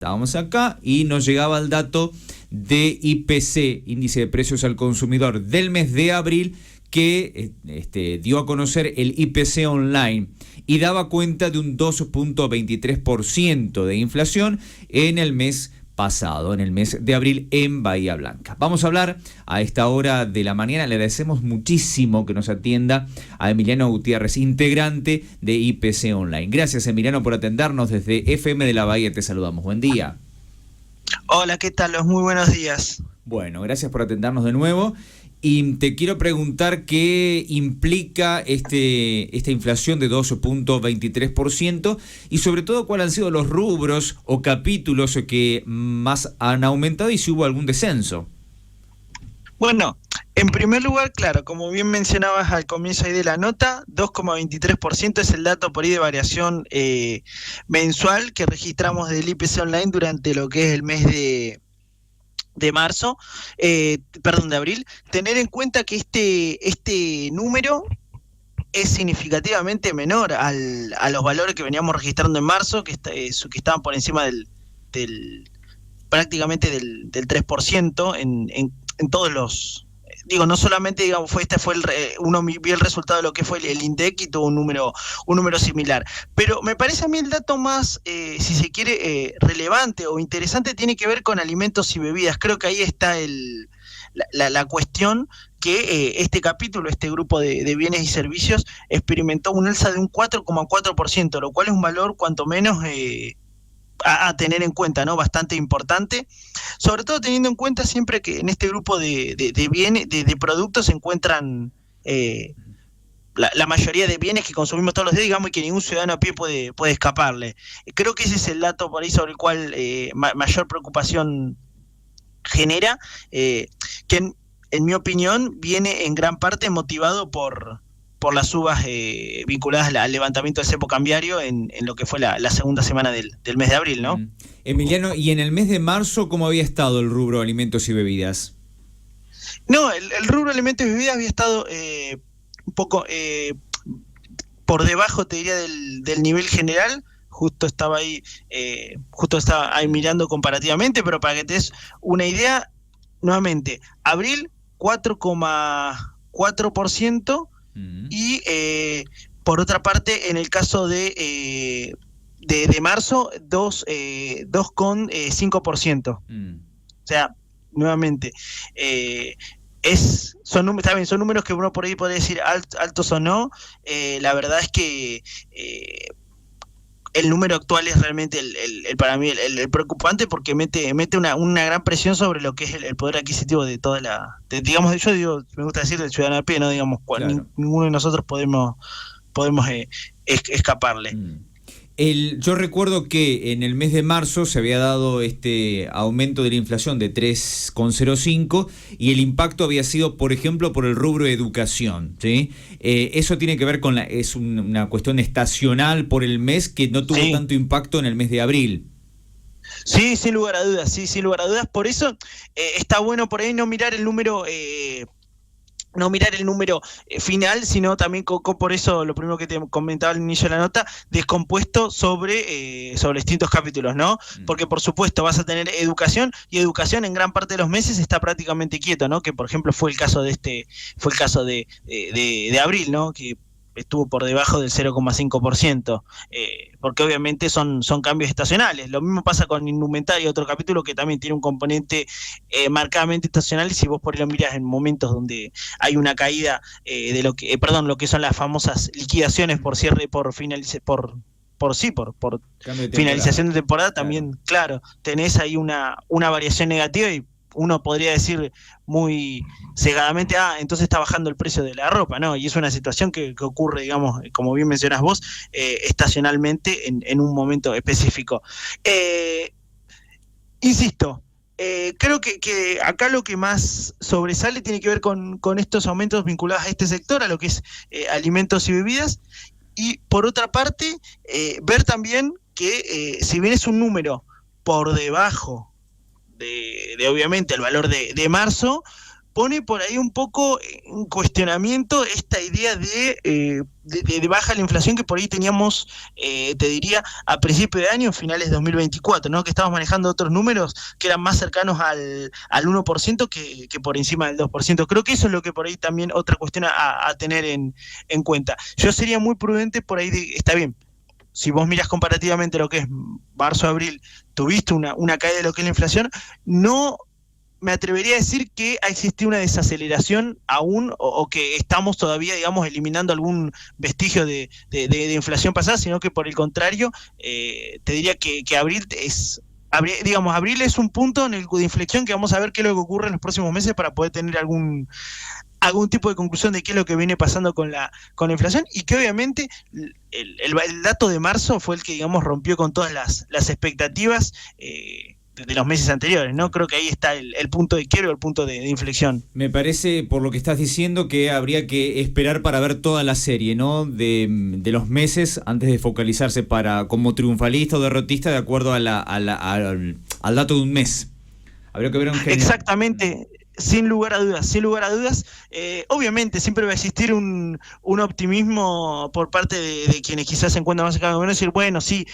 Estábamos acá y nos llegaba el dato de IPC, Índice de Precios al Consumidor, del mes de abril, que dio a conocer el IPC online y daba cuenta de un 2.23% de inflación en el mes pasado, en el mes de abril en Bahía Blanca. Vamos a hablar a esta hora de la mañana. Le agradecemos muchísimo que nos atienda a Emiliano Gutiérrez, integrante de IPC Online. Gracias, Emiliano, por atendernos desde FM de la Bahía. Te saludamos. Buen día. Hola, ¿qué tal? Muy buenos días. Bueno, gracias por atendernos de nuevo. Y te quiero preguntar qué implica esta inflación de 2.23% y sobre todo cuáles han sido los rubros o capítulos que más han aumentado y si hubo algún descenso. Bueno, en primer lugar, claro, como bien mencionabas al comienzo ahí de la nota, 2,23% es el dato por ahí de variación mensual que registramos del IPC Online durante lo que es el mes de marzo, de abril. Tener en cuenta que este número es significativamente menor a los valores que veníamos registrando en marzo, que estaban por encima prácticamente del 3% en todos los... Digo, no solamente digamos uno vio el resultado de lo que fue el INDEC y tuvo un número similar, pero me parece a mí el dato más, si se quiere, relevante o interesante tiene que ver con alimentos y bebidas. Creo que ahí está la cuestión que este capítulo, este grupo de bienes y servicios experimentó un alza de un 4,4%, lo cual es un valor cuanto menos a tener en cuenta, ¿no? Bastante importante, sobre todo teniendo en cuenta siempre que en este grupo de bienes, de productos se encuentran la mayoría de bienes que consumimos todos los días, digamos, y que ningún ciudadano a pie puede escaparle. Creo que ese es el dato por ahí sobre el cual mayor preocupación genera, que en mi opinión viene en gran parte motivado por las subas vinculadas al levantamiento del cepo cambiario en lo que fue la segunda semana del mes de abril, ¿no? Emiliano, ¿y en el mes de marzo cómo había estado el rubro alimentos y bebidas? No, el rubro alimentos y bebidas había estado un poco por debajo, te diría, del nivel general. Justo estaba ahí mirando comparativamente, pero para que te des una idea, nuevamente, abril 4,4%, y por otra parte, en el caso de marzo, 2,5%. O sea, nuevamente, son números que uno por ahí puede decir altos o no. La verdad es que el número actual es realmente para mí el preocupante, porque mete una gran presión sobre lo que es el poder adquisitivo de toda digamos, yo digo, me gusta decir del ciudadano a pie, no digamos, claro. Ninguno de nosotros podemos escaparle. Yo recuerdo que en el mes de marzo se había dado este aumento de la inflación de 3,05 y el impacto había sido, por ejemplo, por el rubro de educación, ¿sí? Eso tiene que ver con es una cuestión estacional por el mes que no tuvo tanto impacto en el mes de abril. Sí, sin lugar a dudas, por eso está bueno por ahí no mirar el número... final, sino también por eso lo primero que te comentaba al inicio de la nota, descompuesto sobre distintos capítulos, ¿no? Porque por supuesto vas a tener educación, y educación en gran parte de los meses está prácticamente quieto, ¿no? Que por ejemplo fue el caso de abril, ¿no? Que estuvo por debajo del 0,5%, porque obviamente son cambios estacionales. Lo mismo pasa con indumentaria, otro capítulo que también tiene un componente marcadamente estacional, y si vos por ahí lo miras en momentos donde hay una caída de lo que son las famosas liquidaciones por cierre, por finalización de temporada, también, claro, tenés ahí una variación negativa, y uno podría decir muy cegadamente, entonces está bajando el precio de la ropa, ¿no? Y es una situación que ocurre, digamos, como bien mencionas vos, estacionalmente en un momento específico. Insisto, creo que acá lo que más sobresale tiene que ver con estos aumentos vinculados a este sector, a lo que es alimentos y bebidas, y por otra parte, ver también que si bien es un número por debajo de obviamente el valor de marzo, pone por ahí un poco en cuestionamiento esta idea de baja la inflación que por ahí teníamos, te diría, a principios de año, finales de 2024, ¿no? Que estábamos manejando otros números que eran más cercanos al 1% que por encima del 2%. Creo que eso es lo que por ahí también otra cuestión a tener en cuenta. Yo sería muy prudente por ahí, está bien, si vos miras comparativamente lo que es marzo-abril, tuviste una caída de lo que es la inflación, no me atrevería a decir que ha existido una desaceleración aún o que estamos todavía, digamos, eliminando algún vestigio de inflación pasada, sino que por el contrario, te diría que abril es un punto en el de inflexión que vamos a ver qué es lo que ocurre en los próximos meses para poder tener algún tipo de conclusión de qué es lo que viene pasando con la inflación, y que obviamente el dato de marzo fue el que, digamos, rompió con todas las expectativas de los meses anteriores, ¿no? Creo que ahí está el punto de quiebre, el punto de inflexión. Me parece, por lo que estás diciendo, que habría que esperar para ver toda la serie, ¿no? De los meses antes de focalizarse como triunfalista o derrotista de acuerdo al dato de un mes. Habría que ver en general. Exactamente. Sin lugar a dudas. Obviamente siempre va a existir un optimismo por parte de quienes quizás se encuentran más cerca del gobierno, decir, bueno, sí,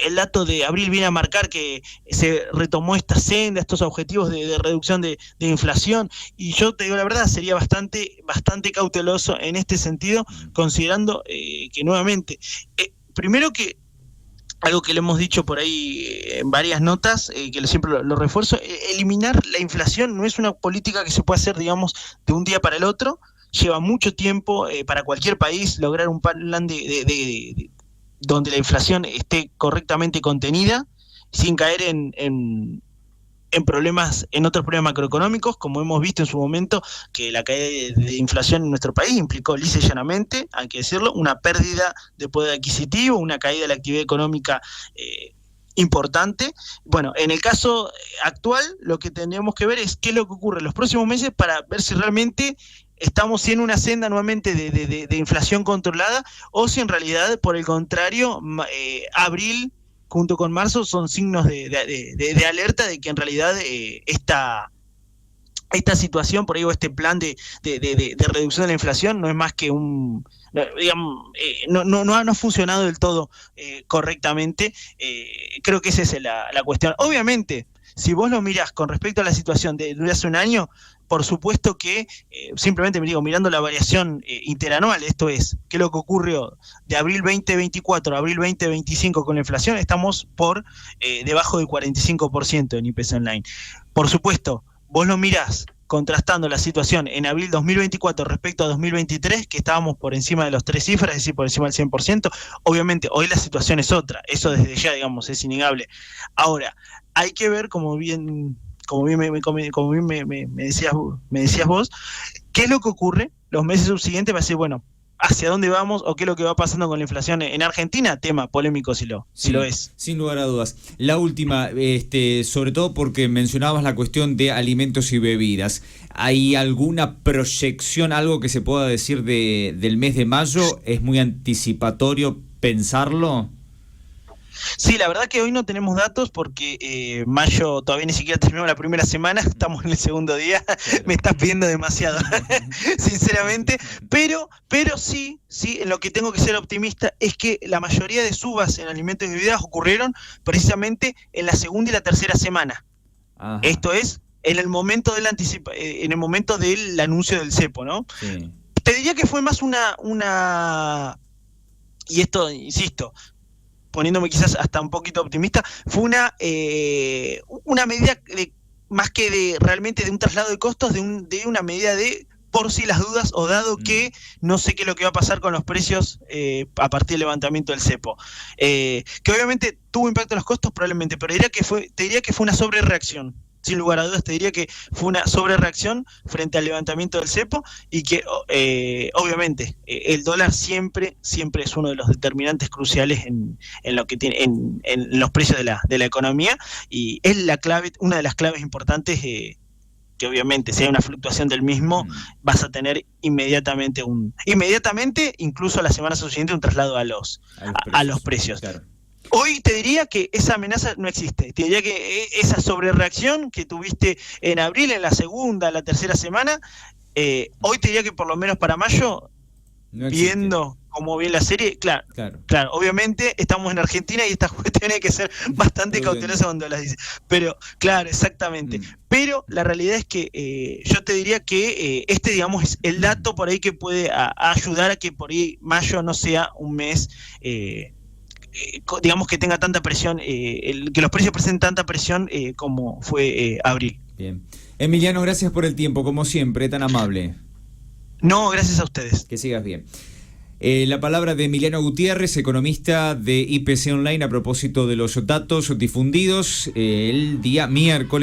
el dato de abril viene a marcar que se retomó esta senda, estos objetivos de reducción de inflación, y yo te digo la verdad, sería bastante cauteloso en este sentido, considerando que nuevamente, primero que algo que le hemos dicho por ahí en varias notas, que siempre lo refuerzo, eliminar la inflación no es una política que se puede hacer, digamos, de un día para el otro. Lleva mucho tiempo para cualquier país lograr un plan donde la inflación esté correctamente contenida, sin caer en otros problemas macroeconómicos, como hemos visto en su momento, que la caída de inflación en nuestro país implicó lisa y llanamente, hay que decirlo, una pérdida de poder adquisitivo, una caída de la actividad económica importante. Bueno, en el caso actual, lo que tenemos que ver es qué es lo que ocurre en los próximos meses para ver si realmente estamos en una senda nuevamente de inflación controlada, o si en realidad, por el contrario, abril junto con marzo son signos de alerta de que en realidad esta situación por ahí, o este plan de reducción de la inflación no es más que no ha funcionado del todo correctamente. Creo que esa es la cuestión. Obviamente, si vos lo mirás con respecto a la situación de hace un año, por supuesto que simplemente mirando la variación interanual, esto es, qué es lo que ocurrió de abril 2024 a abril 2025 con la inflación, estamos por debajo del 45% en IPC Online. Por supuesto, vos lo mirás contrastando la situación en abril 2024 respecto a 2023, que estábamos por encima de los 3 cifras, es decir, por encima del 100%, obviamente hoy la situación es otra, eso desde ya, digamos, es innegable. Ahora, hay que ver, como bien me decías vos, qué es lo que ocurre los meses subsiguientes, va a decir, bueno, hacia dónde vamos o qué es lo que va pasando con la inflación en Argentina, tema polémico si lo es. Sin lugar a dudas. La última, sobre todo porque mencionabas la cuestión de alimentos y bebidas. ¿Hay alguna proyección, algo que se pueda decir del mes de mayo? ¿Es muy anticipatorio pensarlo? Sí, la verdad que hoy no tenemos datos porque mayo todavía ni siquiera terminó la primera semana, estamos en el segundo día, claro. Me estás pidiendo demasiado, sinceramente, pero sí, en lo que tengo que ser optimista es que la mayoría de subas en alimentos y bebidas ocurrieron precisamente en la segunda y la tercera semana. Ajá. Esto es, en el momento del anuncio del cepo, ¿no? Sí. Te diría que fue más y esto, insisto, poniéndome quizás hasta un poquito optimista, fue una medida más que realmente de un traslado de costos, de una medida de por si las dudas, o dado que no sé qué es lo que va a pasar con los precios a partir del levantamiento del cepo. Que obviamente tuvo impacto en los costos, probablemente, pero te diría que fue una sobrereacción. Sin lugar a dudas, te diría que fue una sobrereacción frente al levantamiento del cepo, y que obviamente el dólar siempre es uno de los determinantes cruciales en lo que tiene en los precios de la economía, y es la clave, una de las claves importantes que obviamente si hay una fluctuación del mismo vas a tener inmediatamente incluso a la semana subsiguiente, un traslado a los precios. Claro. Hoy te diría que esa amenaza no existe. Te diría que esa sobrereacción que tuviste en abril, en la segunda, la tercera semana, hoy te diría que por lo menos para mayo, No existe. viendo cómo viene la serie, claro, obviamente estamos en Argentina y estas cuestiones hay que ser bastante cautelosas cuando las dice. Pero, claro, exactamente. Pero la realidad es que yo te diría que digamos, es el dato por ahí que puede ayudar a que por ahí mayo no sea un mes... digamos que tenga tanta presión, que los precios presenten tanta presión como fue abril. Bien. Emiliano, gracias por el tiempo, como siempre, tan amable. No, gracias a ustedes. Que sigas bien. La palabra de Emiliano Gutiérrez, economista de IPC Online, a propósito de los datos difundidos el día miércoles.